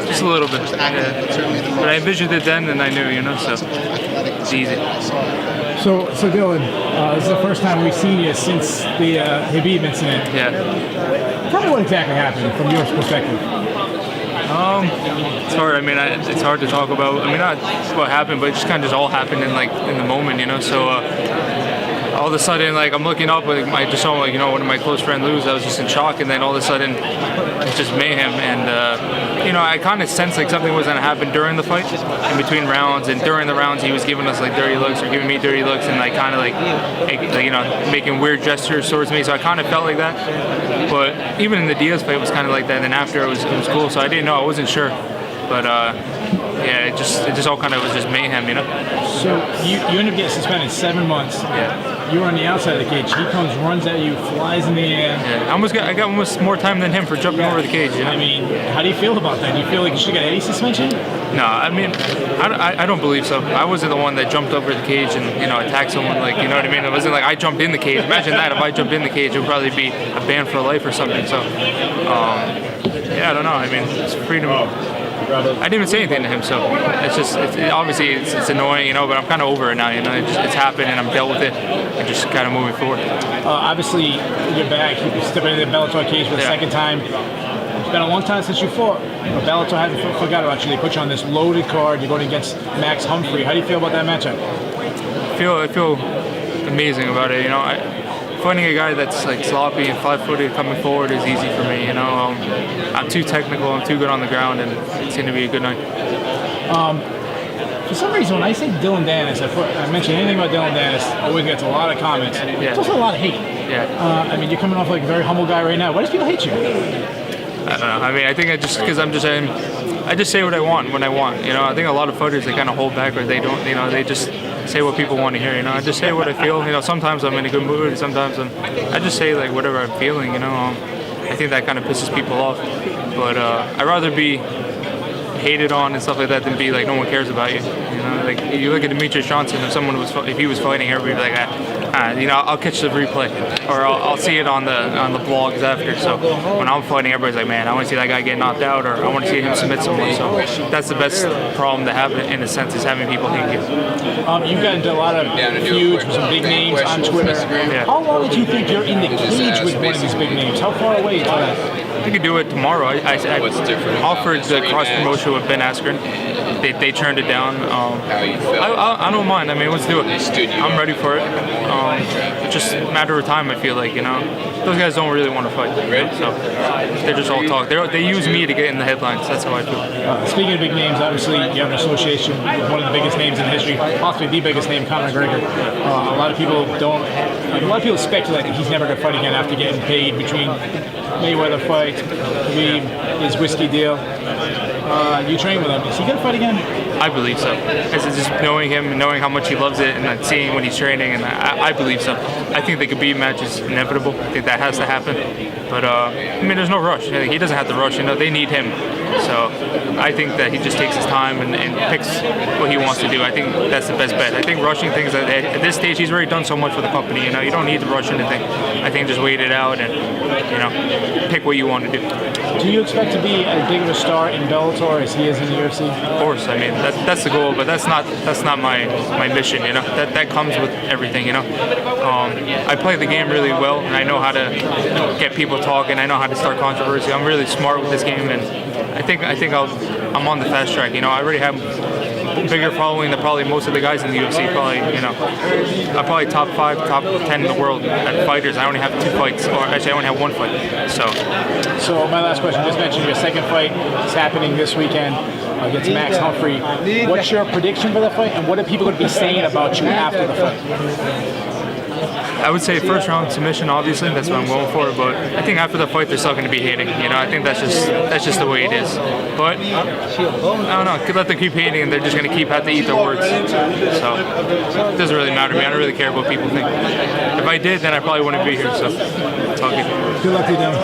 Just a little bit. Yeah. But I envisioned it then, and I knew, so it's easy. So Dillon, this is the first time we've seen you since the Khabib incident. Yeah. Tell me what exactly happened from your perspective. It's hard. I mean, it's hard to talk about. I mean, not what happened, but it just kind of all happened in the moment, So all of a sudden, I'm looking up, I just saw one of my close friends lose. I was just in shock, and then all of a sudden, it's just mayhem. And I kind of sensed something was gonna happen during the fight, in between rounds, and during the rounds, he was giving us dirty looks or giving me dirty looks, and kind of making weird gestures towards me. So I kind of felt like that. But even in the Diaz fight, it was kind of like that. And then after, it was cool. So I didn't know. I wasn't sure. But yeah, it just all kind of was just mayhem, So you end up getting suspended 7 months. Yeah. You were on the outside of the cage. He comes, runs at you, flies in the air. Yeah. I got almost more time than him for jumping over the cage. I mean, how do you feel about that? Do you feel like you should get any suspension? No, I mean, I don't believe so. I wasn't the one that jumped over the cage and attacked someone. You know what I mean? It wasn't like I jumped in the cage. Imagine that if I jumped in the cage, it would probably be a ban for life or something. So, yeah, I don't know. I mean, it's freedom. I didn't even say anything to him, so obviously it's annoying, but I'm kind of over it now, it's happened and I'm dealt with it and just kind of moving forward. Obviously, you're back, you stepped into the Bellator cage for the second time. It's been a long time since you fought, but Bellator hasn't forgot about you. They put you on this loaded card, you're going against Max Humphrey. How do you feel about that matchup? I feel amazing about it, Fighting a guy that's sloppy and flat-footed coming forward is easy for me. I'm too technical. I'm too good on the ground, and it's going to be a good night. For some reason, when I say Danis, I mention anything about Danis, always gets a lot of comments. Yeah. It's also a lot of hate. Yeah. I mean, you're coming off like a very humble guy right now. Why do people hate you? I don't know. I mean, I think because I'm just saying, I just say what I want when I want. I think a lot of fighters, they kind of hold back or they don't. They just say what people want to hear. I just say what I feel. Sometimes I'm in a good mood. Sometimes I just say whatever I'm feeling. I think that kind of pisses people off. But I'd rather be hated on and stuff like that than be no one cares about you. You look at Demetrius Johnson. If he was fighting, everybody would be like, I'll catch the replay or I'll see it on the blogs after. So when I'm fighting, everybody's like, man, I want to see that guy get knocked out or I want to see him submit someone. So that's the best problem to have in a sense is having people hate you. You've gotten into a lot of feuds with some big names on Twitter. Yeah. How long did you think you're in the cage with one of these big names? How far away is that? I could do it tomorrow. I offered the cross promotion with Ben Askren. They turned it down. I don't mind. I mean, let's do it. I'm ready for it. It's just a matter of time, I feel like, Those guys don't really want to fight. So they're just all talk. They use me to get in the headlines. That's how I feel. Speaking of big names, obviously you have an association with one of the biggest names in history, possibly the biggest name, Conor McGregor. A lot of people speculate that he's never going to fight again after getting paid between Mayweather fight, Khabib, his whiskey deal. You train with him. Is he going to fight again? I believe so. It's just knowing him and knowing how much he loves it and then seeing when he's training, and I believe so. I think the Khabib match is inevitable. I think that has to happen. But, I mean, there's no rush. He doesn't have to rush. They need him. So I think that he just takes his time and picks what he wants to do. I think that's the best bet. I think rushing things at this stage, he's already done so much for the company. You don't need to rush anything. I think just wait it out and, pick what you want to do. Do you expect to be as big of a star in Bellator as he is in the UFC? Of course. I mean, that's the goal, but that's not my mission. That comes with everything. I play the game really well, and I know how to get people talking. I know how to start controversy. I'm really smart with this game, and I think I'm on the fast track. I already have a bigger following than probably most of the guys in the UFC. I'm probably top 5, top 10 in the world at fighters. I only have 2 fights, or actually I only have 1 fight. So my last question, just mentioned your second fight is happening this weekend against Max Humphrey. What's your prediction for the fight, and what are people going to be saying about you after the fight? I would say first round submission, obviously, that's what I'm going for, but I think after the fight they're still going to be hating. I think that's just the way it is. But I don't know, could let them keep hating and they're just going to have to eat their words. So it doesn't really matter to me. I don't really care what people think. If I did, then I probably wouldn't be here. So it's all good. Good luck to you, Dillon.